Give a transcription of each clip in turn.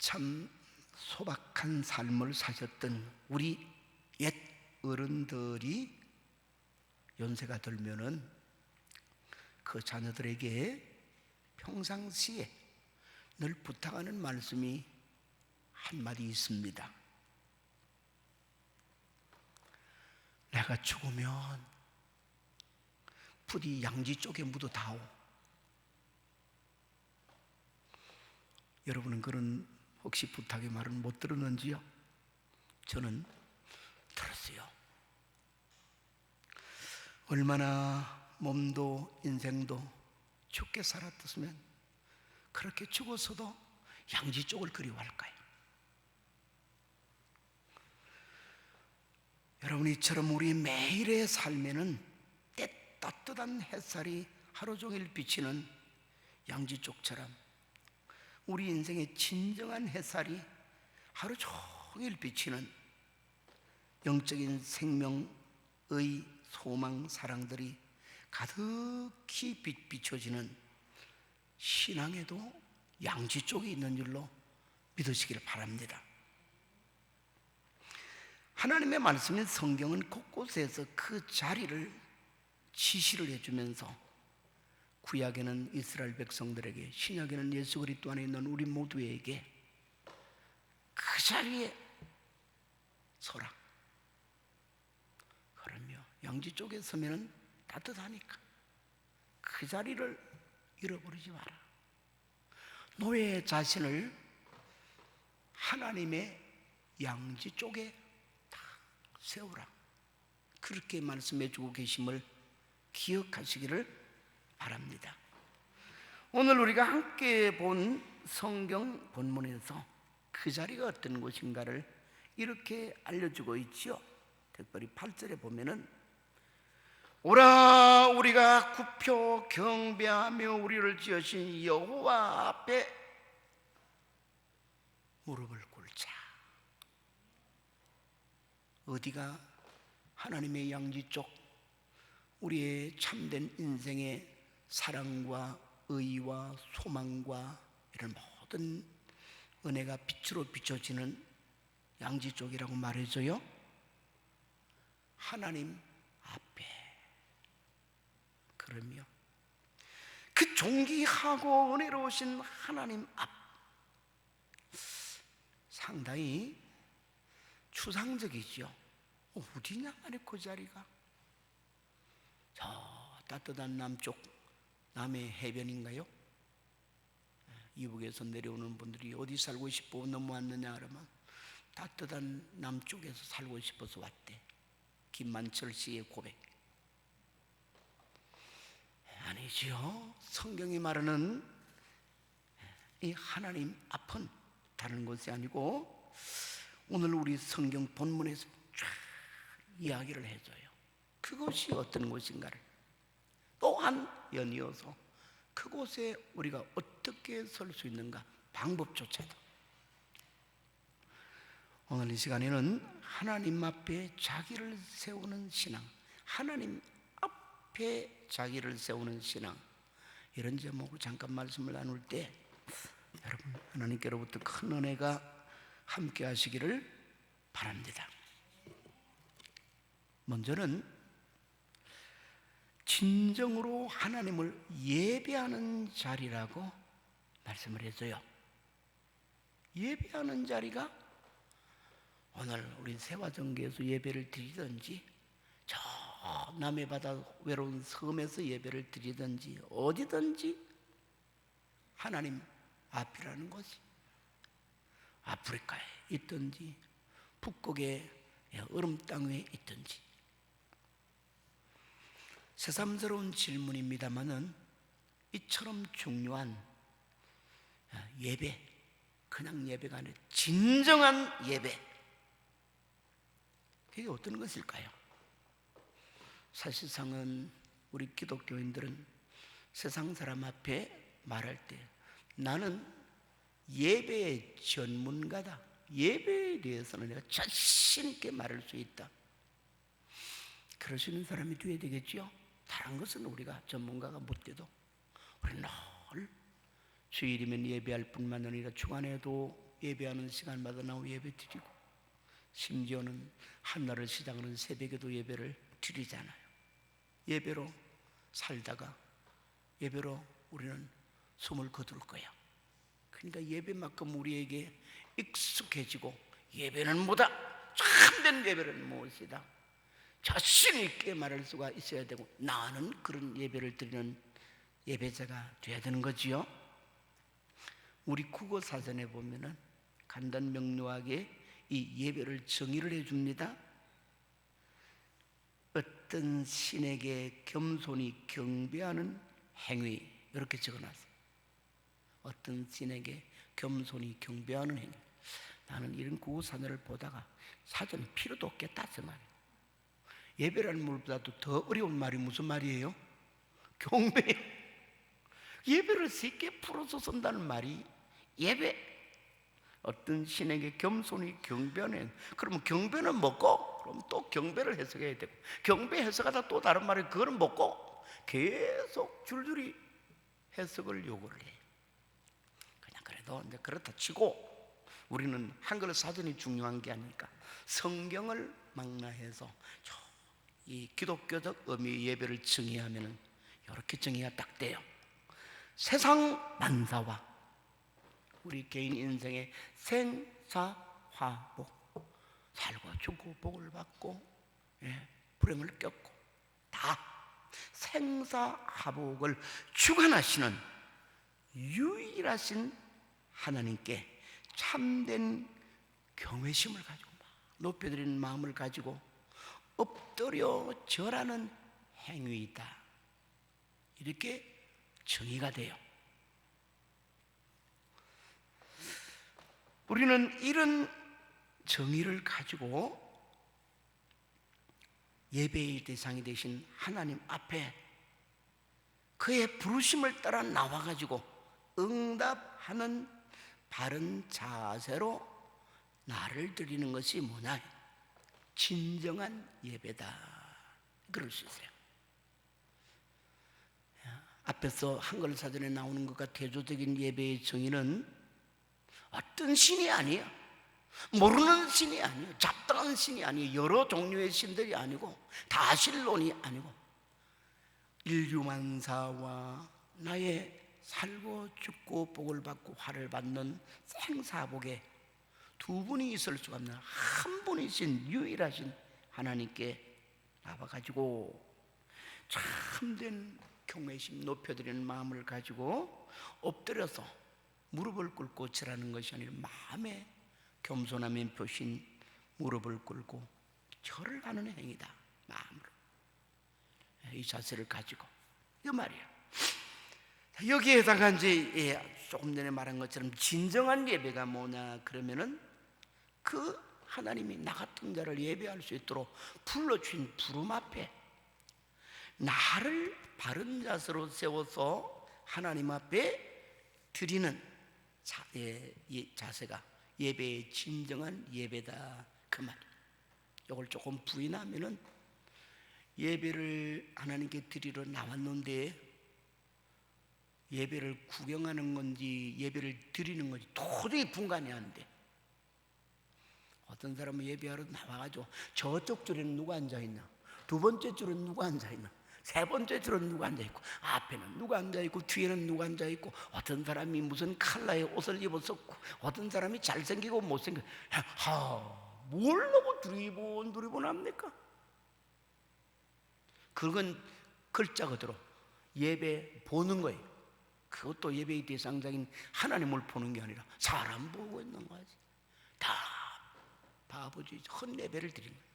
참 소박한 삶을 사셨던 우리 옛 어른들이 연세가 들면은 그 자녀들에게 평상시에 늘 부탁하는 말씀이 한마디 있습니다. 내가 죽으면 부디 양지 쪽에 묻어다오. 여러분은 그런 혹시 부탁의 말은 못 들었는지요? 저는 들었어요. 얼마나 몸도 인생도 죽게 살았으면 그렇게 죽어서도 양지 쪽을 그리워할까요? 여러분, 이처럼 우리 매일의 삶에는 따뜻한 햇살이 하루 종일 비치는 양지 쪽처럼 우리 인생의 진정한 햇살이 하루 종일 비치는 영적인 생명의 소망, 사랑들이 가득히 비춰지는 신앙에도 양지 쪽이 있는 줄로 믿으시길 바랍니다. 하나님의 말씀인 성경은 곳곳에서 그 자리를 지시를 해주면서 구약에는 이스라엘 백성들에게, 신약에는 예수 그리스도 안에 있는 우리 모두에게 그 자리에 서라. 그러며 양지 쪽에 서면 따뜻하니까 그 자리를 잃어버리지 마라. 너의 자신을 하나님의 양지 쪽에 딱 세우라. 그렇게 말씀해 주고 계심을 기억하시기를 바랍니다. 오늘 우리가 함께 본 성경 본문에서 그 자리가 어떤 곳인가를 이렇게 알려주고 있지요. 특별히 8절에 보면은 오라 우리가 굽혀 경배하며 우리를 지으신 여호와 앞에 무릎을 꿇자. 어디가 하나님의 양지 쪽, 우리의 참된 인생의 사랑과 의와 소망과 이런 모든 은혜가 빛으로 비춰지는 양지 쪽이라고 말해줘요? 하나님 앞에. 그러며 그 존귀하고 은혜로우신 하나님 앞, 상당히 추상적이죠. 어디냐 말이야 그 자리가. 저 따뜻한 남쪽, 남해 해변인가요? 이북에서 내려오는 분들이 어디 살고 싶어 넘어왔느냐 그러면 따뜻한 남쪽에서 살고 싶어서 왔대. 김만철 씨의 고백. 아니지요. 성경이 말하는 이 하나님 앞은 다른 것이 아니고 오늘 우리 성경 본문에서 쫙 이야기를 해줘요. 그것이 어떤 곳인가를 또한 연이어서 그곳에 우리가 어떻게 설 수 있는가, 방법조차도. 오늘 이 시간에는 하나님 앞에 자기를 세우는 신앙, 하나님 앞에 자기를 세우는 신앙, 이런 제목으로 잠깐 말씀을 나눌 때 여러분, 하나님께로부터 큰 은혜가 함께 하시기를 바랍니다. 먼저는 진정으로 하나님을 예배하는 자리라고 말씀을 했어요. 예배하는 자리가 오늘 우리 세화정교에서 예배를 드리든지 저 남해 바다 외로운 섬에서 예배를 드리든지 어디든지 하나님 앞이라는 것이 아프리카에 있든지 북극의 얼음 땅 위에 있든지 새삼스러운 질문입니다마는 이처럼 중요한 예배, 그냥 예배가 아니라 진정한 예배, 그게 어떤 것일까요? 사실상은 우리 기독교인들은 세상 사람 앞에 말할 때 나는 예배의 전문가다, 예배에 대해서는 내가 자신 있게 말할 수 있다, 그러시는 사람이 되어야 되겠죠. 다른 것은 우리가 전문가가 못 돼도 우리는 늘 주일이면 예배할 뿐만 아니라 주간에도 예배하는 시간마다 나와 예배 드리고, 심지어는 한날을 시작하는 새벽에도 예배를 드리잖아요. 예배로 살다가 예배로 우리는 숨을 거둘 거야. 그러니까 예배만큼 우리에게 익숙해지고, 예배는 뭐다? 참된 예배는 무엇이다? 자신 있게 말할 수가 있어야 되고, 나는 그런 예배를 드리는 예배자가 되어야 되는 거지요. 우리 국어 사전에 보면은 간단 명료하게 이 예배를 정의를 해줍니다. 어떤 신에게 겸손히 경배하는 행위, 이렇게 적어놨어요. 어떤 신에게 겸손히 경배하는 행위. 나는 이런 국어 사전을 보다가 사전 필요도 없겠다 그 말이에요. 예배라는 말보다도 더 어려운 말이 무슨 말이에요? 경배예요. 예배를 쉽게 풀어서 쓴다는 말이 예배. 어떤 신에게 겸손히 경배하는, 그러면 경배는 뭐고? 그럼 또 경배를 해석해야 되고, 경배 해석하다 또 다른 말이 그거는 뭐고? 계속 줄줄이 해석을 요구를 해요. 그냥 그래도 이제 그렇다 치고, 우리는 한글 사전이 중요한 게 아니니까 성경을 망라해서 이 기독교적 의미 예배를 정의하면은 이렇게 정의가 딱 돼요. 세상 만사와 우리 개인 인생의 생사화복, 살고 죽고 복을 받고 불행을 겪고 다 생사화복을 주관하시는 유일하신 하나님께 참된 경외심을 가지고 높여드리는 마음을 가지고 엎드려 절하는 행위이다, 이렇게 정의가 돼요. 우리는 이런 정의를 가지고 예배의 대상이 되신 하나님 앞에 그의 부르심을 따라 나와가지고 응답하는 바른 자세로 나를 드리는 것이 뭐냐? 진정한 예배다, 그럴 수 있어요. 앞에서 한글 사전에 나오는 것과 대조적인 예배의 정의는 어떤 신이 아니에요. 모르는 신이 아니에요. 잡다한 신이 아니에요. 여러 종류의 신들이 아니고 다신론이 아니고 인류만사와 나의 살고 죽고 복을 받고 화를 받는 생사복에 두 분이 있을 수가 없는 한 분이신 유일하신 하나님께 나와가지고 참된 경외심 높여드리는 마음을 가지고 엎드려서 무릎을 꿇고 절하는 것이 아니라 마음의 겸손함의 표신 무릎을 꿇고 절을 하는 행위다. 마음으로 이 자세를 가지고 이 말이야. 여기에 해당한 이제 조금 전에 말한 것처럼 진정한 예배가 뭐냐 그러면은 그 하나님이 나 같은 자를 예배할 수 있도록 불러주신 부름 앞에 나를 바른 자세로 세워서 하나님 앞에 드리는 자세가 예배의 진정한 예배다, 그 말. 이걸 조금 부인하면은 예배를 하나님께 드리러 나왔는데 예배를 구경하는 건지 예배를 드리는 건지 도저히 분간이 안 돼. 어떤 사람은 예배하러 나와가지고 저쪽 줄에는 누가 앉아있나, 두 번째 줄은 누가 앉아있나, 세 번째 줄은 누가 앉아있고, 앞에는 누가 앉아있고, 뒤에는 누가 앉아있고, 어떤 사람이 무슨 컬러의 옷을 입었었고, 어떤 사람이 잘생기고 못생기고, 뭘 너무 두리번 합니까? 그건 글자 그대로 예배 보는 거예요. 그것도 예배의 대상자인 하나님을 보는 게 아니라 사람 보고 있는 거지. 다 바보지, 헛 예배를 드리는 거예요.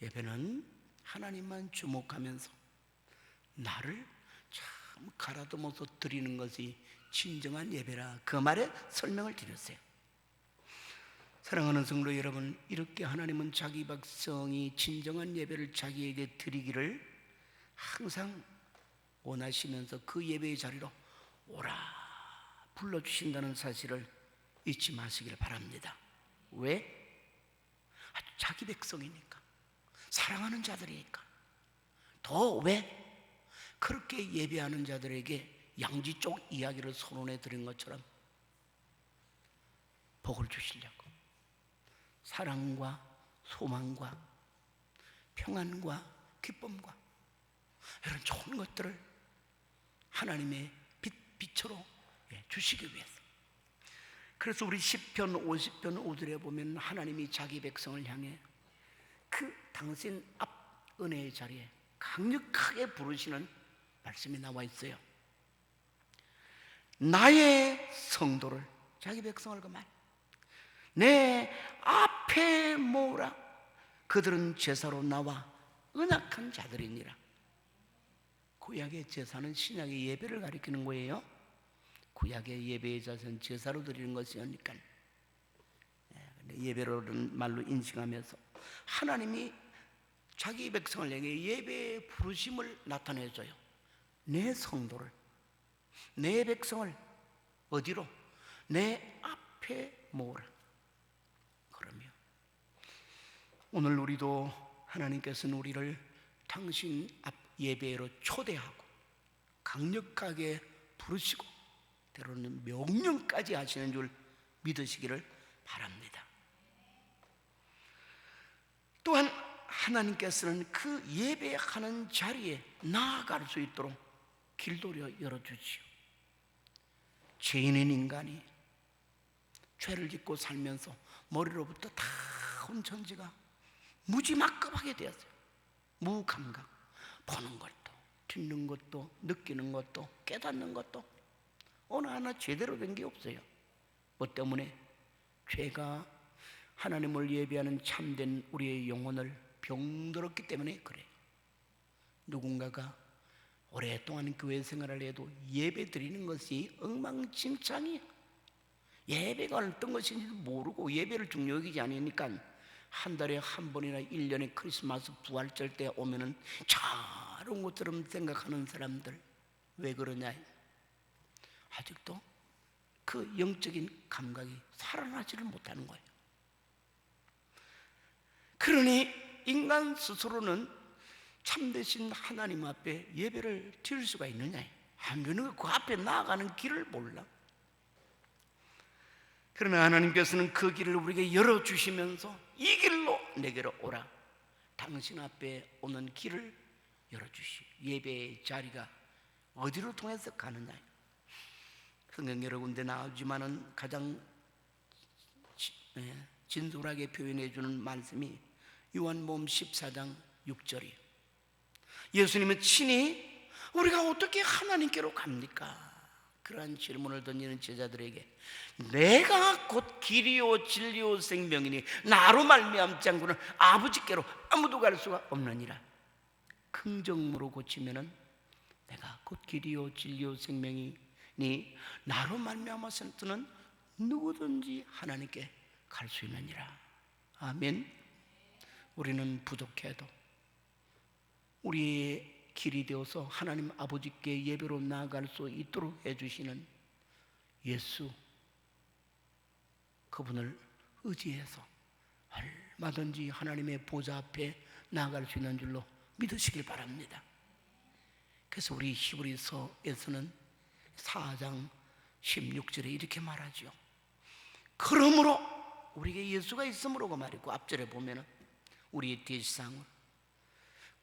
예배는 하나님만 주목하면서 나를 참 가다듬어서 드리는 것이 진정한 예배라, 그 말에 설명을 드렸어요. 사랑하는 성도 여러분, 이렇게 하나님은 자기 백성이 진정한 예배를 자기에게 드리기를 항상 원하시면서 그 예배의 자리로 오라 불러주신다는 사실을 잊지 마시길 바랍니다. 왜? 자기 백성이니까, 사랑하는 자들이니까. 더 왜? 그렇게 예배하는 자들에게 양지 쪽 이야기를 선언해 드린 것처럼 복을 주시려고 사랑과 소망과 평안과 기쁨과 이런 좋은 것들을 하나님의 빛으로 주시기 위해서. 그래서 우리 시편 50편 5절에 보면 하나님이 자기 백성을 향해 그 당신 앞 은혜의 자리에 강력하게 부르시는 말씀이 나와 있어요. 나의 성도를, 자기 백성을 그 말, 내 앞에 모으라. 그들은 제사로 나와 언약한 자들이니라. 구약의 제사는 신약의 예배를 가리키는 거예요. 구약의 예배의 자세는 제사로 드리는 것이니까 예배로는 말로 인식하면서 하나님이 자기 백성을 향해 예배의 부르심을 나타내줘요. 내 성도를, 내 백성을 어디로? 내 앞에 모으라. 그러면 오늘 우리도 하나님께서는 우리를 당신 앞 예배로 초대하고 강력하게 부르시고 때로는 명령까지 하시는 줄 믿으시기를 바랍니다. 또한 하나님께서는 그 예배하는 자리에 나아갈 수 있도록 길도 열어주지요. 죄인인 인간이 죄를 짓고 살면서 머리로부터 다 온 천지가 무지막급하게 되었어요. 무감각, 보는 것도 듣는 것도 느끼는 것도 깨닫는 것도 어느 하나 제대로 된 게 없어요. 뭐 때문에? 죄가 하나님을 예배하는 참된 우리의 영혼을 병들었기 때문에 그래요. 누군가가 오랫동안 교회 생활을 해도 예배 드리는 것이 엉망진창이에요. 예배가 어떤 것인지 모르고 예배를 중요히 여기지 않으니까 한 달에 한 번이나 1년에 크리스마스 부활절 때 오면은 잘온 것처럼 생각하는 사람들, 왜 그러냐? 아직도 그 영적인 감각이 살아나지를 못하는 거예요. 그러니 인간 스스로는 참되신 하나님 앞에 예배를 드릴 수가 있느냐? 안 되는 거, 그 앞에 나아가는 길을 몰라. 그러나 하나님께서는 그 길을 우리에게 열어주시면서 이 길로 내게로 오라. 당신 앞에 오는 길을 열어주시. 예배의 자리가 어디로 통해서 가느냐? 성경 여러 군데 나오지만은 가장 진솔하게 표현해 주는 말씀이 요한복음 14장 6절이에요. 예수님은 친히 우리가 어떻게 하나님께로 갑니까? 그러한 질문을 던지는 제자들에게 내가 곧 길이요 진리요 생명이니 나로 말미암지 않고는 아버지께로 아무도 갈 수가 없느니라. 긍정으로 고치면은 내가 곧 길이요 진리요 생명이니 나로 말미암아서는 누구든지 하나님께 갈 수 있느니라. 아멘. 우리는 부족해도 우리의 길이 되어서 하나님 아버지께 예배로 나아갈 수 있도록 해주시는 예수, 그분을 의지해서 얼마든지 하나님의 보좌 앞에 나아갈 수 있는 줄로 믿으시길 바랍니다. 그래서 우리 히브리서에서는 4장 16절에 이렇게 말하죠. 그러므로 우리에게 예수가 있으므로가 말이고, 앞절에 보면은 우리의 대상을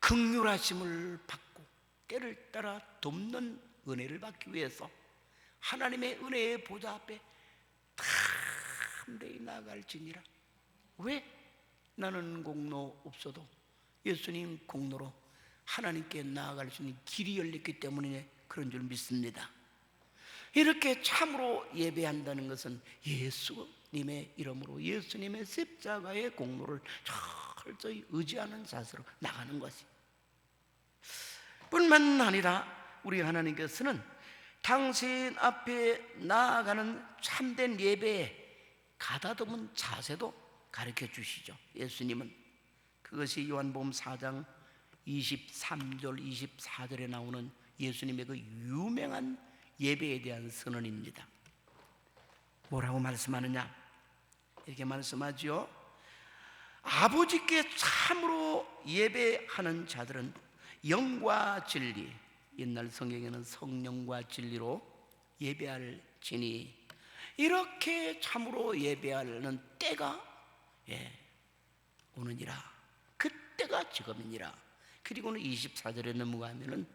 긍휼하심을 받고 때를 따라 돕는 은혜를 받기 위해서 하나님의 은혜의 보좌 앞에 담대히 나아갈지니라. 왜? 나는 공로 없어도 예수님 공로로 하나님께 나아갈 수 있는 길이 열렸기 때문에 그런 줄 믿습니다. 이렇게 참으로 예배한다는 것은 예수님의 이름으로 예수님의 십자가의 공로를 철저히 의지하는 자세로 나가는 것이 뿐만 아니라 우리 하나님께서는 당신 앞에 나아가는 참된 예배의 가다듬은 자세도 가르쳐 주시죠. 예수님은 그것이 요한복음 4장 23절 24절에 나오는 예수님의 그 유명한 예배에 대한 선언입니다. 뭐라고 말씀하느냐? 이렇게 말씀하죠. 아버지께 참으로 예배하는 자들은 영과 진리, 옛날 성경에는 성령과 진리로 예배할지니 이렇게 참으로 예배하는 때가 오느니라. 그때가 지금이니라. 그리고는 24절에 넘어가면은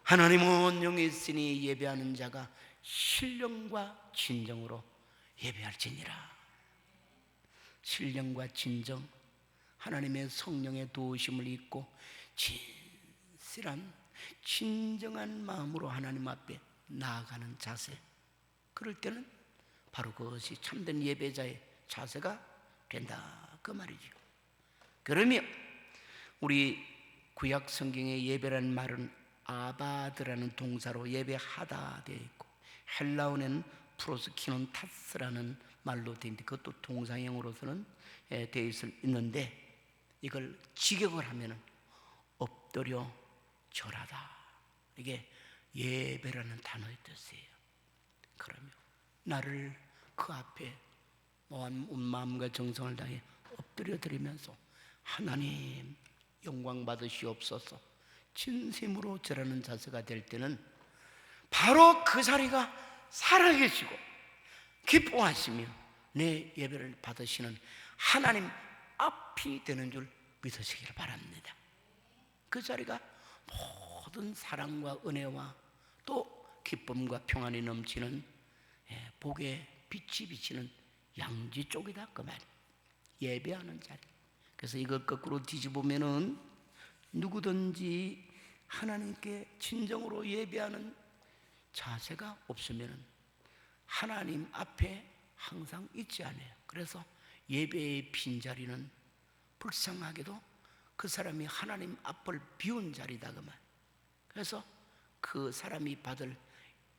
하나님은 영에 있으니 예배하는 자가 신령과 진정으로 예배할지니라. 신령과 진정, 하나님의 성령의 도우심을 입고 진실한 진정한 마음으로 하나님 앞에 나아가는 자세, 그럴 때는 바로 그것이 참된 예배자의 자세가 된다, 그 말이죠. 그러면 우리 구약 성경의 예배라는 말은 아바드라는 동사로 예배하다 되어 있고, 헬라어에는 프로스키논 타스라는 말로 되어 있는데 그것도 동사형으로서는 되어 있는데, 이걸 직역을 하면 엎드려 절하다, 이게 예배라는 단어의 뜻이에요. 그러면 나를 그 앞에 온 마음과 정성을 다해 엎드려 드리면서 하나님 영광 받으시옵소서 진심으로 절하는 자세가 될 때는 바로 그 자리가 살아계시고 기뻐하시며 내 예배를 받으시는 하나님 앞이 되는 줄 믿으시기를 바랍니다. 그 자리가 모든 사랑과 은혜와 또 기쁨과 평안이 넘치는 복의 빛이 비치는 양지 쪽이다, 그 말. 예배하는 자리. 그래서 이걸 거꾸로 뒤집으면은 누구든지 하나님께 진정으로 예배하는 자세가 없으면은 하나님 앞에 항상 있지 않아요. 그래서 예배의 빈자리는 불쌍하게도 그 사람이 하나님 앞을 비운 자리다, 그 말. 그래서 그 사람이 받을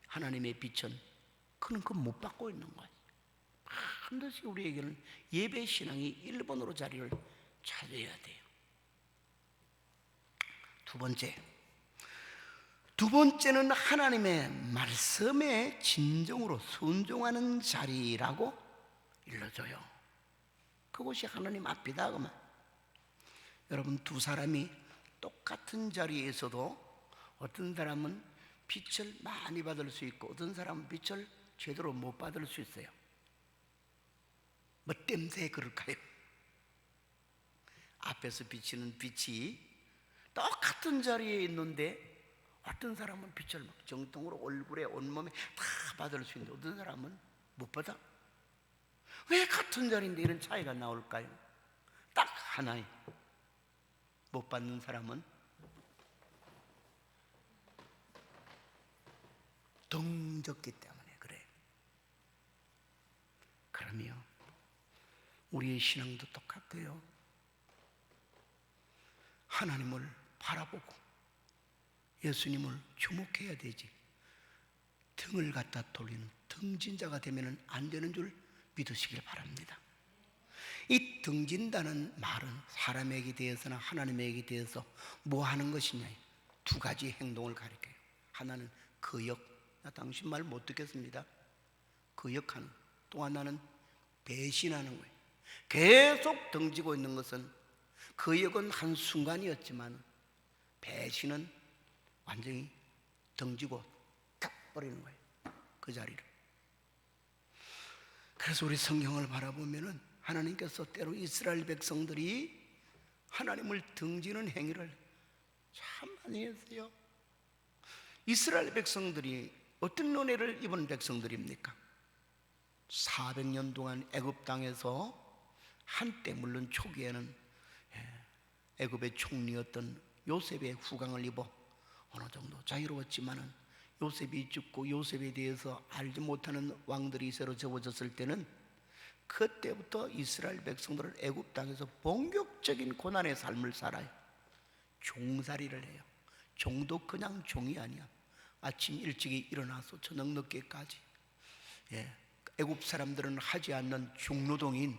하나님의 빛은 그는 그 못 받고 있는 거예요. 반드시 우리에게는 예배 신앙이 1번으로 자리를 차지해야 돼요. 두 번째는 하나님의 말씀에 진정으로 순종하는 자리라고 일러줘요. 그것이 하나님 앞이다, 그만. 여러분, 두 사람이 똑같은 자리에 있어도 어떤 사람은 빛을 많이 받을 수 있고 어떤 사람은 빛을 제대로 못 받을 수 있어요. 뭐 때문에 그럴까요? 앞에서 비치는 빛이 똑같은 자리에 있는데 어떤 사람은 빛을 막 정통으로 얼굴에 온몸에 다 받을 수 있는데 어떤 사람은 못 받아? 왜 같은 자리인데 이런 차이가 나올까요? 딱 하나예요. 못 받는 사람은 덩졌기 때문에 그래요. 그러면 우리의 신앙도 똑같아요. 하나님을 바라보고 예수님을 주목해야 되지, 등을 갖다 돌리는 등진자가 되면 안 되는 줄 믿으시길 바랍니다. 이 등진다는 말은 사람에게 대해서나 하나님에게 대해서 뭐 하는 것이냐, 두 가지 행동을 가리켜요. 하나는 거역, 나 당신 말 못 듣겠습니다, 거역하는, 또 하나는 배신하는 거예요. 계속 등지고 있는 것은 거역은 한순간이었지만 배신은 완전히 등지고 탁 버리는 거예요, 그 자리를. 그래서 우리 성경을 바라보면은 하나님께서 때로 이스라엘 백성들이 하나님을 등지는 행위를 참 많이 했어요. 이스라엘 백성들이 어떤 은혜를 입은 백성들입니까? 400년 동안 애굽 땅에서 한때 물론 초기에는 애굽의 총리였던 요셉의 후광을 입어 어느 정도 자유로웠지만은 요셉이 죽고 요셉에 대해서 알지 못하는 왕들이 새로 세워졌을 때는 그때부터 이스라엘 백성들은 애굽 땅에서 본격적인 고난의 삶을 살아요. 종살이를 해요. 종도 그냥 종이 아니야. 아침 일찍이 일어나서 저녁 늦게까지 애굽 사람들은 하지 않는 중노동인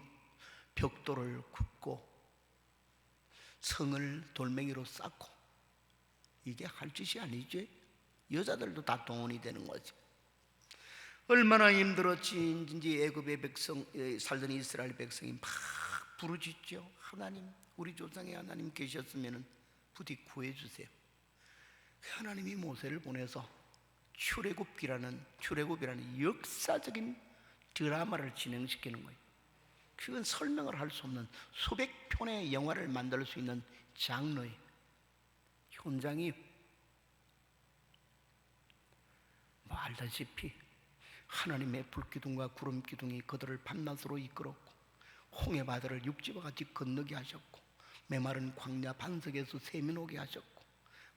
벽돌을 굽고 성을 돌멩이로 쌓고, 이게 할 짓이 아니지. 여자들도 다 동원이 되는 거지. 얼마나 힘들었지. 애굽의 백성 살던 이스라엘 백성이 막 부르짖죠. 하나님, 우리 조상의 하나님 계셨으면 부디 구해주세요. 하나님이 모세를 보내서 출애굽이라는 역사적인 드라마를 진행시키는 거예요. 그건 설명을 할 수 없는 수백 편의 영화를 만들 수 있는 장르의 현장이 뭐 알다시피 하나님의 불기둥과 구름기둥이 그들을 밤낮으로 이끌었고 홍해바다를 육지와 같이 건너게 하셨고 메마른 광야 반석에서 샘이 오게 하셨고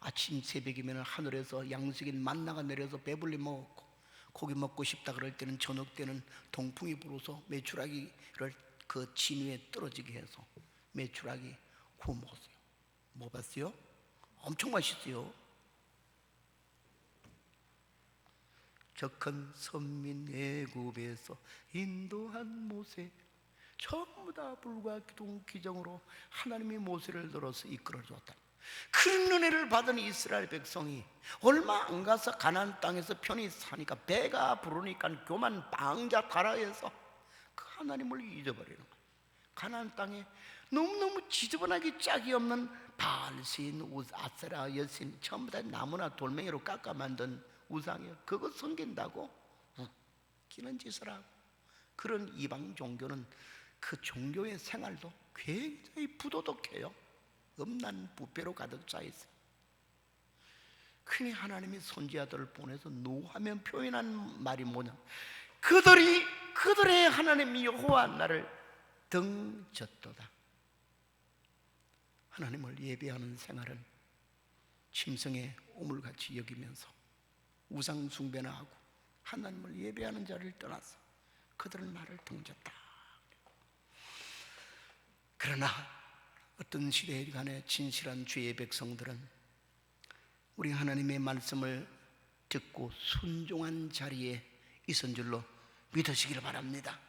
아침 새벽이면 하늘에서 양식인 만나가 내려서 배불리 먹었고 고기 먹고 싶다 그럴 때는 저녁 때는 동풍이 불어서 메추라기를 그 진 위에 떨어지게 해서 메추라기 구워 먹었어요. 먹어봤어요? 엄청 맛있어요. 저 큰 선민 애굽에서 인도한 모세, 전부 다 불과 기둥 기정으로 하나님이 모세를 들어서 이끌어줬다. 큰 은혜를 받은 이스라엘 백성이 얼마 안 가서 가나안 땅에서 편히 사니까 배가 부르니까 교만 방자 타라해서 그 하나님을 잊어버리는 거예요. 가나안 땅에 너무너무 지저분하게 짝이 없는 바알신, 아세라, 여신 전부 다 나무나 돌멩이로 깎아 만든 우상이에요. 그거 섬긴다고 웃기는 짓을 하고, 그런 이방 종교는 그 종교의 생활도 굉장히 부도덕해요. 음란 부패로 가득 차 있어요. 그니 하나님이 선지자들을 보내서 노하면 표현한 말이 뭐냐, 그들의 하나님 여호와 나를 등졌도다. 하나님을 예배하는 생활은 짐승의 오물같이 여기면서 우상 숭배나 하고 하나님을 예배하는 자를 떠나서 그들은 나를 등졌다. 그러나 어떤 시대에 간에 진실한 주의 백성들은 우리 하나님의 말씀을 듣고 순종한 자리에 있은 줄로 믿으시기를 바랍니다.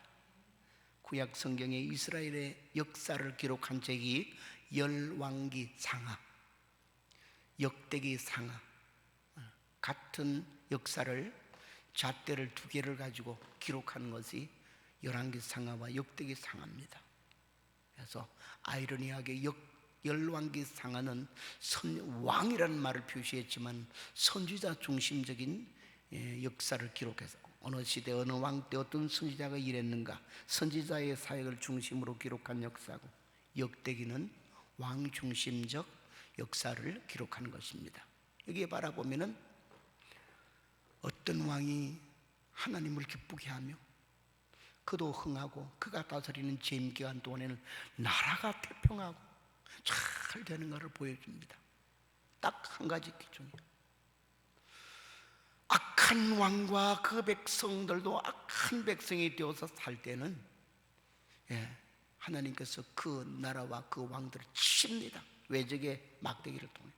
구약 성경에 이스라엘의 역사를 기록한 책이 열왕기 상하, 역대기 상하, 같은 역사를 잣대를 두 개를 가지고 기록한 것이 열왕기 상하와 역대기 상하입니다. 그래서 아이러니하게 열왕기 상하는 왕이라는 말을 표시했지만 선지자 중심적인 역사를 기록해서 어느 시대 어느 왕 때 어떤 선지자가 일했는가, 선지자의 사역을 중심으로 기록한 역사고, 역대기는 왕 중심적 역사를 기록하는 것입니다. 여기에 바라보면은 어떤 왕이 하나님을 기쁘게 하며 그도 흥하고 그가 다스리는 재임기간 동안에는 나라가 태평하고 잘 되는 것을 보여줍니다. 딱 한 가지 기준이에요. 악한 왕과 그 백성들도 악한 백성이 되어서 살 때는 하나님께서 그 나라와 그 왕들을 치십니다. 외적의 막대기를 통해.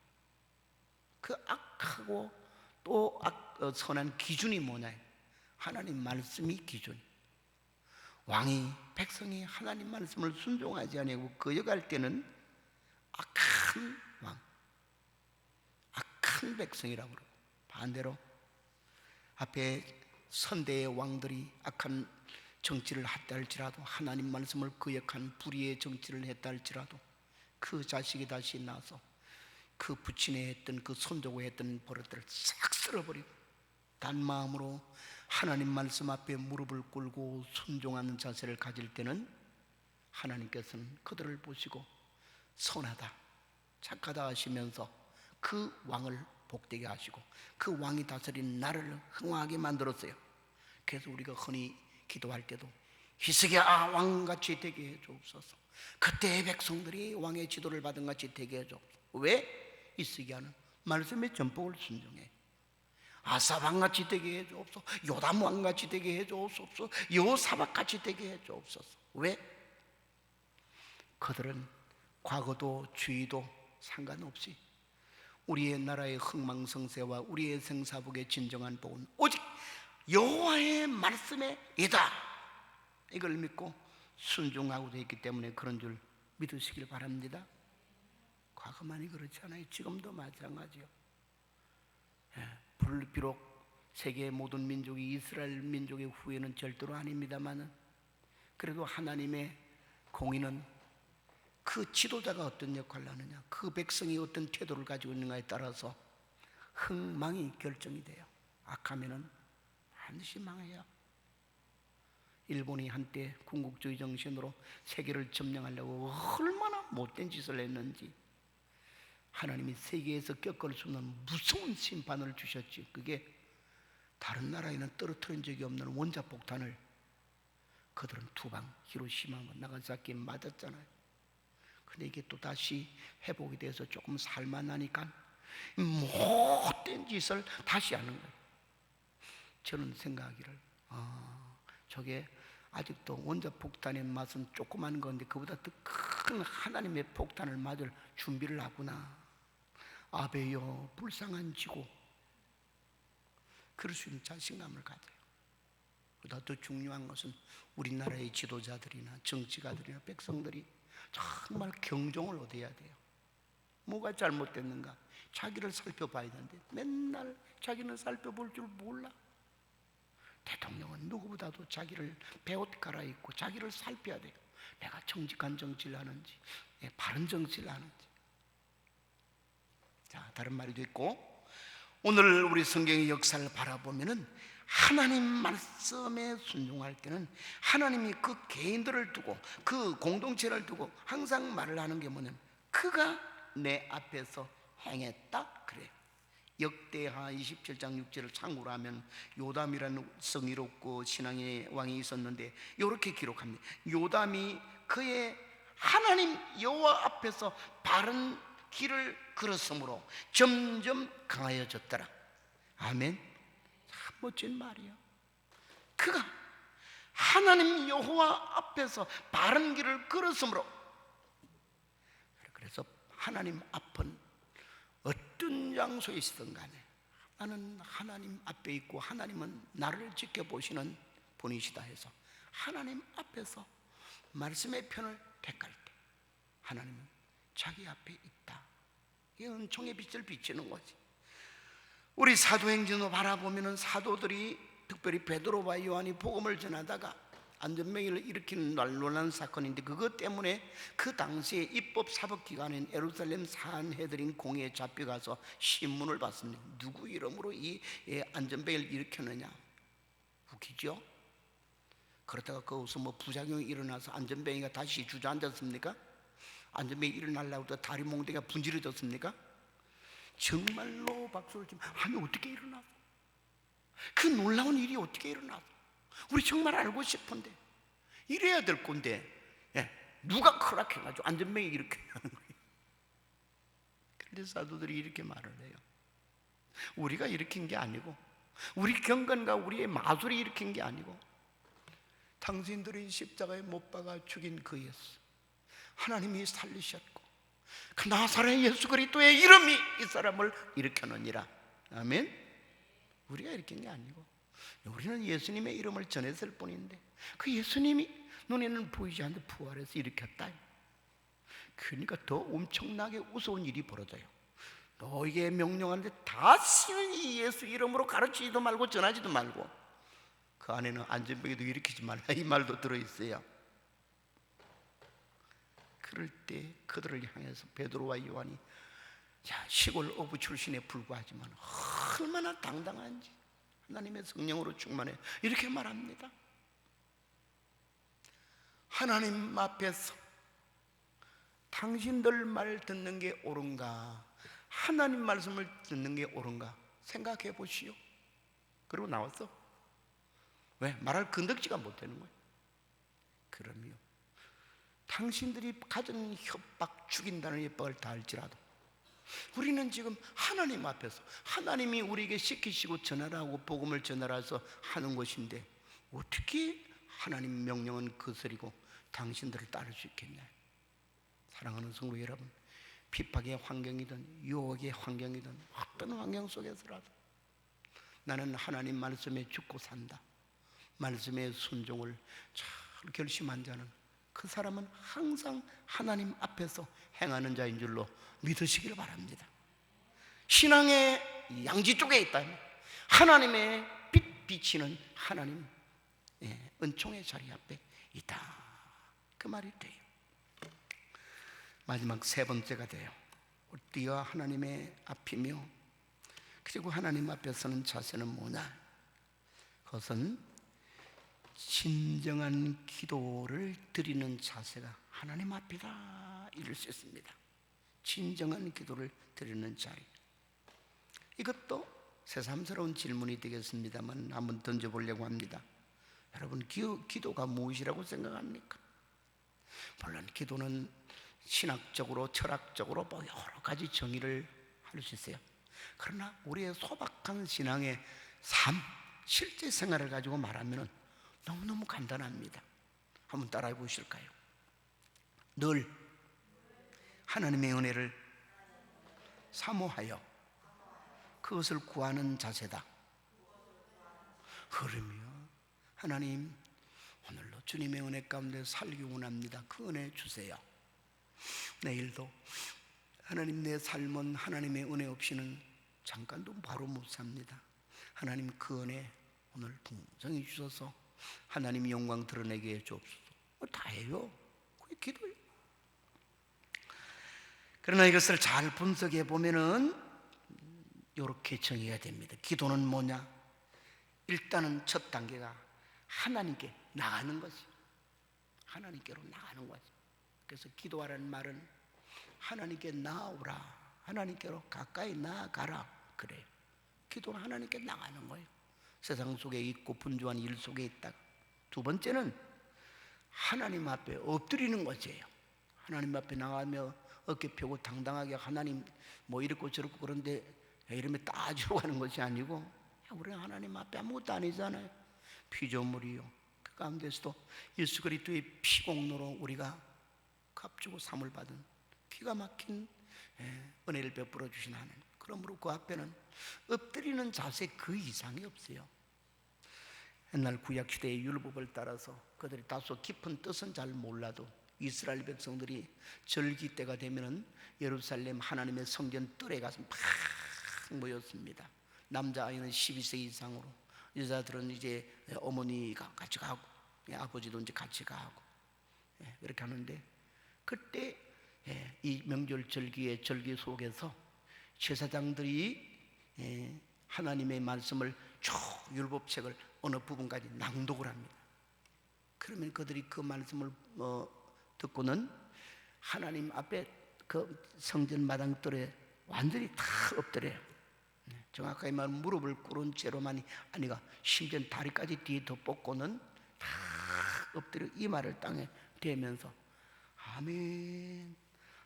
그 악하고 또 선한 기준이 뭐냐, 하나님 말씀이 기준. 왕이 백성이 하나님 말씀을 순종하지 아니하고 거역할 때는 악한 왕, 악한 백성이라고 그러고, 반대로 앞에 선대의 왕들이 악한 정치를 했다 할지라도, 하나님 말씀을 거역한 불의의 정치를 했다 할지라도 그 자식이 다시 나서 그 부친에 했던 그 손조고에 했던 버릇들을 싹 쓸어버리고 단마음으로 하나님 말씀 앞에 무릎을 꿇고 순종하는 자세를 가질 때는 하나님께서는 그들을 보시고 선하다, 착하다 하시면서 그 왕을 복되게 하시고 그 왕이 다스린 나라를 흥왕하게 만들었어요. 그래서 우리가 흔히 기도할 때도 히스기야 왕같이 되게 해주옵소서, 그때의 백성들이 왕의 지도를 받은 같이 되게 해주옵소서. 왜? 히스기야는 말씀의 전복을 순종해. 아사 왕같이 되게 해주옵소서, 요담 왕같이 되게 해주옵소서, 여호사밧같이 되게 해주옵소서. 왜? 그들은 과거도 주의도 상관없이 우리의 나라의 흥망성쇠와 우리의 생사복의 진정한 복은 오직 여호와의 말씀에 있다, 이걸 믿고 순종하고 되어 있기 때문에 그런 줄 믿으시길 바랍니다. 과거만이 그렇지 않아요. 지금도 마찬가지요. 비록 세계의 모든 민족이 이스라엘 민족의 후예는 절대로 아닙니다만은, 그래도 하나님의 공의는 그 지도자가 어떤 역할을 하느냐, 그 백성이 어떤 태도를 가지고 있는가에 따라서 흥망이 결정이 돼요. 악하면은 반드시 망해요. 일본이 한때 군국주의 정신으로 세계를 점령하려고 얼마나 못된 짓을 했는지 하나님이 세계에서 겪을 수 없는 무서운 심판을 주셨지. 그게 다른 나라에는 떨어뜨린 적이 없는 원자폭탄을 그들은 두 방 히로시마와 나가사키에 맞았잖아요. 근데 이게 또 다시 회복이 돼서 조금 살만하니까 못된 짓을 다시 하는 거예요. 저는 생각하기를 저게 아직도 원자폭탄의 맛은 조그만 건데 그보다 더 큰 하나님의 폭탄을 맞을 준비를 하구나. 아베여 불쌍한 지구, 그럴 수 있는 자신감을 가져요. 보다 더 중요한 것은 우리나라의 지도자들이나 정치가들이나 백성들이 정말 경종을 얻어야 돼요. 뭐가 잘못됐는가 자기를 살펴봐야 되는데 맨날 자기는 살펴볼 줄 몰라. 대통령은 누구보다도 자기를 베옷 갈아입고 자기를 살펴야 돼요. 내가 정직한 정치를 하는지, 바른 정치를 하는지. 자, 다른 말도 있고, 오늘 우리 성경의 역사를 바라보면은 하나님 말씀에 순종할 때는 하나님이 그 개인들을 두고 그 공동체를 두고 항상 말을 하는 게 뭐냐면 그가 내 앞에서 행했다 그래요. 역대하 27장 6절을 참고로 하면 요담이라는 성의롭고 신앙의 왕이 있었는데 이렇게 기록합니다. 요담이 그의 하나님 여호와 앞에서 바른 길을 걸었으므로 점점 강하여졌더라. 아멘. 참 멋진 말이야. 그가 하나님 여호와 앞에서 바른 길을 걸었으므로, 그래서 하나님 앞은 어떤 장소에 있든 간에 나는 하나님 앞에 있고 하나님은 나를 지켜보시는 분이시다 해서 하나님 앞에서 말씀의 편을 택할 때 하나님은 자기 앞에 있다. 이 은총의 빛을 비치는 거지. 우리 사도행전을 바라보면 사도들이 특별히 베드로와 요한이 복음을 전하다가 안전병을 일으키는 놀라운 사건인데 그것 때문에 그 당시에 입법 사법기관인 예루살렘 산헤드린 공회에 잡혀가서 신문을 받습니다. 누구 이름으로 이 안전병을 일으켰느냐. 웃기죠? 그러다가 거기서 뭐 부작용이 일어나서 안전병이가 다시 주저앉았습니까? 안전병이 일어나려고 다리 몽둥이가 분질러졌습니까? 정말로 박수를 치면 아니 어떻게 일어나서 그 놀라운 일이 어떻게 일어나서 우리 정말 알고 싶은데 이래야 될 건데 누가 허락해가지고 안전병이 이렇게 하는 거예요. 그런데 사도들이 이렇게 말을 해요. 우리가 일으킨 게 아니고 우리 경건과 우리의 마술이 일으킨 게 아니고 당신들이 십자가에 못 박아 죽인 그 예수 하나님이 살리셨고 그 나사렛 예수 그리스도의 이름이 이 사람을 일으켰느니라. 아멘. 우리가 일으킨 게 아니고 우리는 예수님의 이름을 전했을 뿐인데 그 예수님이 눈에는 보이지 않는데 부활해서 일으켰다. 그러니까 더 엄청나게 우스운 일이 벌어져요. 너에게 명령하는데 다시는 이 예수 이름으로 가르치지도 말고 전하지도 말고 그 안에는 안전병에도 일으키지 말라 이 말도 들어있어요. 그럴 때 그들을 향해서 베드로와 요한이 시골 어부 출신에 불과하지만 얼마나 당당한지 하나님의 성령으로 충만해 이렇게 말합니다. 하나님 앞에서 당신들 말 듣는 게 옳은가 하나님 말씀을 듣는 게 옳은가 생각해 보시오. 그리고 나왔어. 왜? 말할 건덕지가 못되는 거예요. 그럼요. 당신들이 가진 협박 죽인다는 협박을 다 알지라도 우리는 지금 하나님 앞에서 하나님이 우리에게 시키시고 전하라고 복음을 전하라서 하는 것인데 어떻게 하나님 명령은 거스리고 당신들을 따를 수 있겠냐. 사랑하는 성도 여러분, 핍박의 환경이든 유혹의 환경이든 어떤 환경 속에서라도 나는 하나님 말씀에 죽고 산다, 말씀의 순종을 잘 결심한 자는 그 사람은 항상 하나님 앞에서 행하는 자인 줄로 믿으시길 바랍니다. 신앙의 양지 쪽에 있다면 하나님의 빛 비치는 하나님 은총의 자리 앞에 있다, 그 말이 돼요. 마지막 세 번째가 돼요. 우리가 하나님의 앞이며 그리고 하나님 앞에 서는 자세는 뭐냐? 그것은 진정한 기도를 드리는 자세가 하나님 앞이다 이럴 수 있습니다. 진정한 기도를 드리는 자리. 이것도 새삼스러운 질문이 되겠습니다만 한번 던져보려고 합니다. 여러분, 기도가 무엇이라고 생각합니까? 물론 기도는 신학적으로 철학적으로 뭐 여러 가지 정의를 할 수 있어요. 그러나 우리의 소박한 신앙의 삶, 실제 생활을 가지고 말하면 너무너무 간단합니다. 한번 따라해 보실까요? 늘 하나님의 은혜를 사모하여 그것을 구하는 자세다. 그러며 하나님, 오늘도 주님의 은혜 가운데 살기 원합니다. 그 은혜 주세요. 내일도 하나님, 내 삶은 하나님의 은혜 없이는 잠깐도 바로 못 삽니다. 하나님, 그 은혜 오늘 풍성히 주셔서 하나님 영광 드러내게 해주옵소서. 다 해요. 그게 기도예요. 그러나 이것을 잘 분석해 보면은 이렇게 정의가 됩니다. 기도는 뭐냐? 일단은 첫 단계가 하나님께 나가는 거지. 하나님께로 나가는 거지. 그래서 기도하라는 말은 하나님께 나아오라, 하나님께로 가까이 나아가라, 그래요. 기도는 하나님께 나가는 거예요. 세상 속에 있고 분주한 일 속에 있다. 두 번째는 하나님 앞에 엎드리는 것이에요. 하나님 앞에 나가며 어깨 펴고 당당하게 하나님 뭐 이렇고 저렇고 그런데 이러면 따지러 가는 것이 아니고, 우리는 하나님 앞에 아무것도 아니잖아요. 피조물이요. 그 가운데서도 예수 그리스도의 피공로로 우리가 값주고 삼을 받은 기가 막힌 은혜를 베풀어 주신 하나님. 그러므로 그 앞에는 엎드리는 자세 그 이상이 없어요. 옛날 구약시대의 율법을 따라서 그들이 다소 깊은 뜻은 잘 몰라도 이스라엘 백성들이 절기 때가 되면은 예루살렘 하나님의 성전 뜰에 가서 막 모였습니다. 남자아이는 12세 이상으로, 여자들은 이제 어머니가 같이 가고 아버지도 이제 같이 가고 그렇게 하는데, 그때 이 명절 절기의 절기 속에서 제사장들이 하나님의 말씀을 쭉 율법책을 어느 부분까지 낭독을 합니다. 그러면 그들이 그 말씀을 듣고는 하나님 앞에 그 성전 마당돌에 완전히 다 엎드려요. 정확하게 말하면 무릎을 꿇은 채로만이 아니가 심지어 다리까지 뒤에 더 뻗고는 다 엎드려 이마를 땅에 대면서 아멘,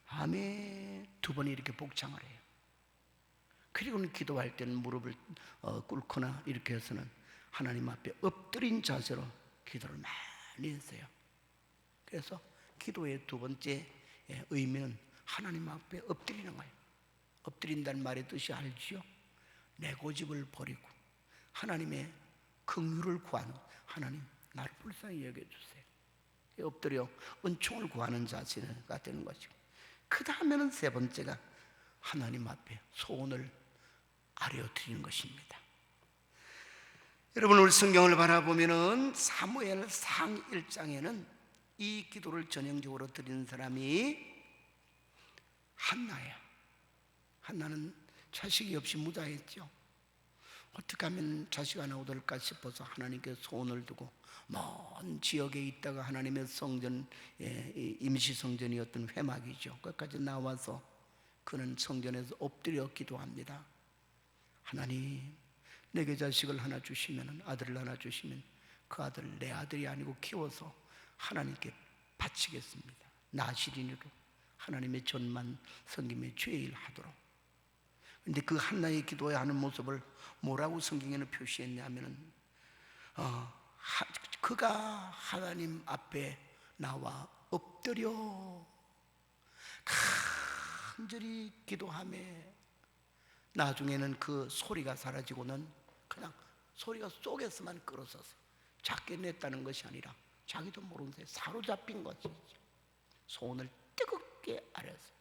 아멘 두 번 이렇게 복창을 해요. 그리고는 기도할 때는 무릎을 꿇거나 이렇게 해서는 하나님 앞에 엎드린 자세로 기도를 많이 했어요. 그래서 기도의 두 번째 의미는 하나님 앞에 엎드리는 거예요. 엎드린다는 말의 뜻이 알지요? 내 고집을 버리고 하나님의 긍휼을 구하는, 하나님 나를 불쌍히 여겨주세요. 엎드려 은총을 구하는 자세가 되는 것이고, 그 다음에는 세 번째가 하나님 앞에 소원을 아뢰어드리는 것입니다. 여러분, 우리 성경을 바라보면은 사무엘 상 1장에는 이 기도를 전형적으로 드리는 사람이 한나예요. 한나는 자식이 없이 무다했죠. 어떻게 하면 자식 하나 얻을까 싶어서 하나님께 소원을 두고 먼 지역에 있다가 하나님의 성전, 임시 성전이었던 회막이죠. 거기까지 나와서 그는 성전에서 엎드려 기도합니다. 하나님, 내게 자식을 하나 주시면, 아들을 하나 주시면 그 아들 내 아들이 아니고 키워서 하나님께 바치겠습니다. 나시린으로 하나님의 전만 섬김의 죄일 하도록. 근데 그 한나의 기도에 하는 모습을 뭐라고 성경에는 표시했냐면은 그가 하나님 앞에 나와 엎드려 간절히 기도하며, 나중에는 그 소리가 사라지고는 그냥 소리가 속에서만 끌어서서 작게 냈다는 것이 아니라 자기도 모르는 사이에 사로잡힌 것이죠. 소원을 뜨겁게 아뢰었어요.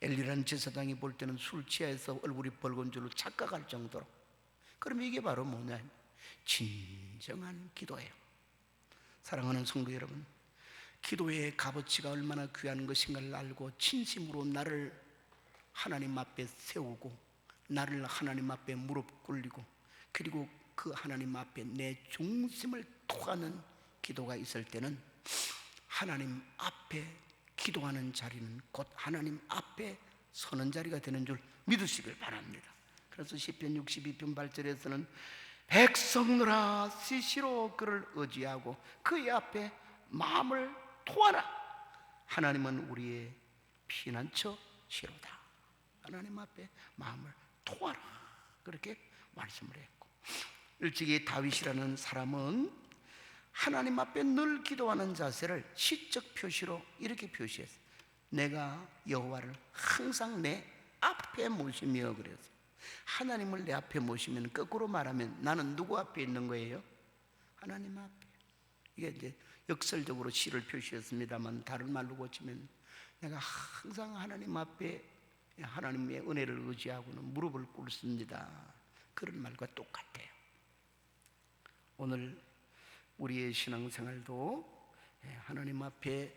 엘리라는 제사장이 볼 때는 술 취해서 얼굴이 붉은 줄로 착각할 정도로. 그럼 이게 바로 뭐냐? 진정한 기도예요. 사랑하는 성도 여러분, 기도의 값어치가 얼마나 귀한 것인가를 알고 진심으로 나를 하나님 앞에 세우고 나를 하나님 앞에 무릎 꿇리고 그리고 그 하나님 앞에 내 중심을 토하는 기도가 있을 때는 하나님 앞에 기도하는 자리는 곧 하나님 앞에 서는 자리가 되는 줄 믿으시길 바랍니다. 그래서 시편 62편 8절에서는 백성들아 시시로 그를 의지하고 그의 앞에 마음을 토하라. 하나님은 우리의 피난처시로다. 하나님 앞에 마음을 토하라, 그렇게 말씀을 했고, 일찍이 다윗이라는 사람은 하나님 앞에 늘 기도하는 자세를 시적 표시로 이렇게 표시했어요. 내가 여호와를 항상 내 앞에 모시며. 그래서 하나님을 내 앞에 모시면, 거꾸로 말하면 나는 누구 앞에 있는 거예요? 하나님 앞에. 이게 이제 역설적으로 시를 표시했습니다만 다른 말로 고치면 내가 항상 하나님 앞에 하나님의 은혜를 의지하고는 무릎을 꿇습니다. 그런 말과 똑같아요. 오늘 우리의 신앙생활도 하나님 앞에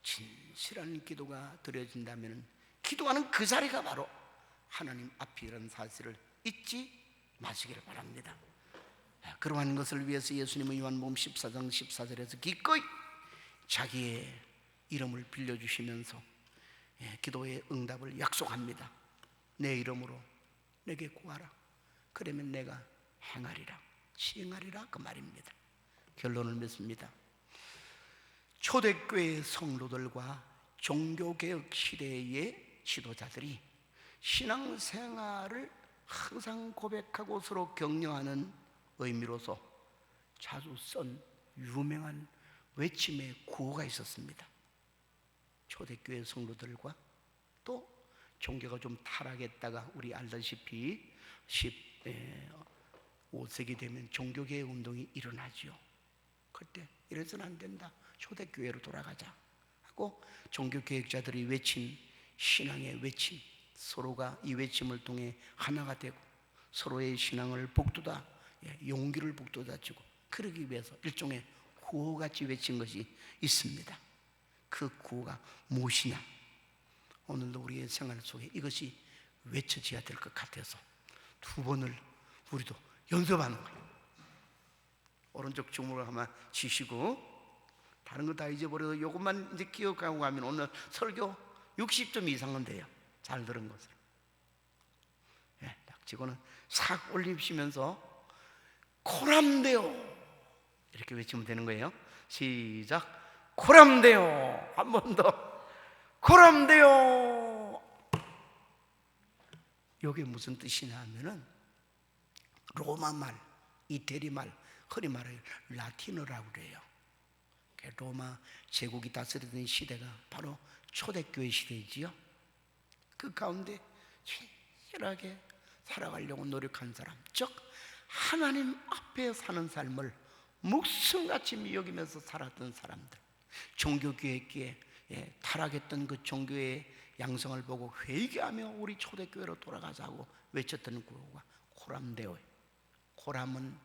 진실한 기도가 드려진다면 기도하는 그 자리가 바로 하나님 앞이라는 사실을 잊지 마시기를 바랍니다. 그러한 것을 위해서 예수님은 요한복음 14장 14절에서 기꺼이 자기의 이름을 빌려주시면서 기도의 응답을 약속합니다. 내 이름으로 내게 구하라. 그러면 내가 행하리라, 시행하리라, 그 말입니다. 결론을 맺습니다. 초대교회 성도들과 종교개혁 시대의 지도자들이 신앙생활을 항상 고백하고 서로 격려하는 의미로서 자주 쓴 유명한 외침의 구호가 있었습니다. 초대교회 성도들과 또 종교가 좀 타락했다가 우리 알다시피 15세기 되면 종교개혁 운동이 일어나죠. 그때 이래서는 안 된다, 초대교회로 돌아가자 하고 종교개혁자들이 외친 신앙의 외침, 서로가 이 외침을 통해 하나가 되고 서로의 신앙을 북돋아 용기를 북돋아주고 그러기 위해서 일종의 구호같이 외친 것이 있습니다. 그 구호가 무엇이냐? 오늘도 우리의 생활 속에 이것이 외쳐져야 될 것 같아서 두 번을 우리도 연습하는 거예요. 오른쪽 주먹을 한번 쥐시고, 다른 거 다 잊어버려도 이것만 이제 기억하고 가면 오늘 설교 60점 이상은 돼요. 잘 들은 것을. 딱 쥐고는 싹 올리시면서 코람데오 이렇게 외치면 되는 거예요. 시작. 코람데오. 한 번 더. 코람데오. 이게 무슨 뜻이냐 하면은 로마 말, 이태리 말, 흔히 말해 라틴어라고 그래요. 로마 제국이 다스리던 시대가 바로 초대교회 시대이지요. 그 가운데 진실하게 살아가려고 노력한 사람, 즉 하나님 앞에 사는 삶을 목숨같이 여기면서 살았던 사람들, 종교개혁기에 타락했던 그 종교의 양성을 보고 회개하며 우리 초대교회로 돌아가자고 외쳤던 구호가 코람데오예요. 코람은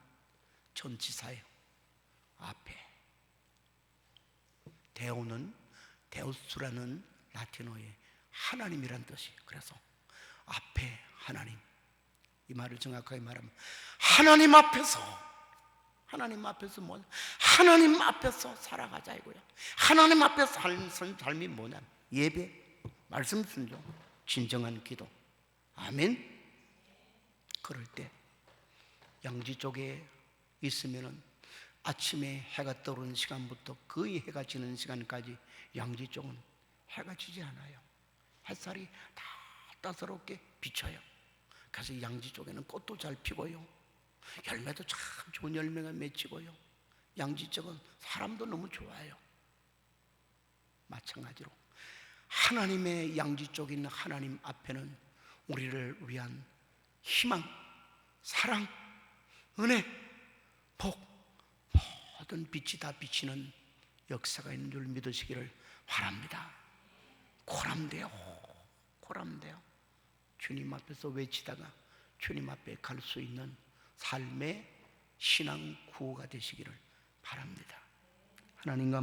전치사예요. 앞에. 데오는 데우스라는 라틴어의 하나님이란 뜻이에요. 그래서 앞에 하나님, 이 말을 정확하게 말하면 하나님 앞에서 뭐냐? 하나님 앞에서 살아가자 이거야. 하나님 앞에서 사는 삶이 뭐냐? 예배, 말씀 순종, 진정한 기도. 아멘. 그럴 때 양지 쪽에 있으면은 아침에 해가 떠오르는 시간부터 거의 해가 지는 시간까지 양지 쪽은 해가 지지 않아요. 햇살이 다 따사롭게 비쳐요. 그래서 양지 쪽에는 꽃도 잘 피고요, 열매도 참 좋은 열매가 맺히고요, 양지 쪽은 사람도 너무 좋아요. 마찬가지로 하나님의 양지 쪽에 있는 하나님 앞에는 우리를 위한 희망, 사랑, 은혜, 복, 모든 빛이 다 비치는 역사가 있는 줄 믿으시기를 바랍니다. 코람데오, 코람데오. 주님 앞에서 외치다가 주님 앞에 갈 수 있는 삶의 신앙 구호가 되시기를 바랍니다. 하나님과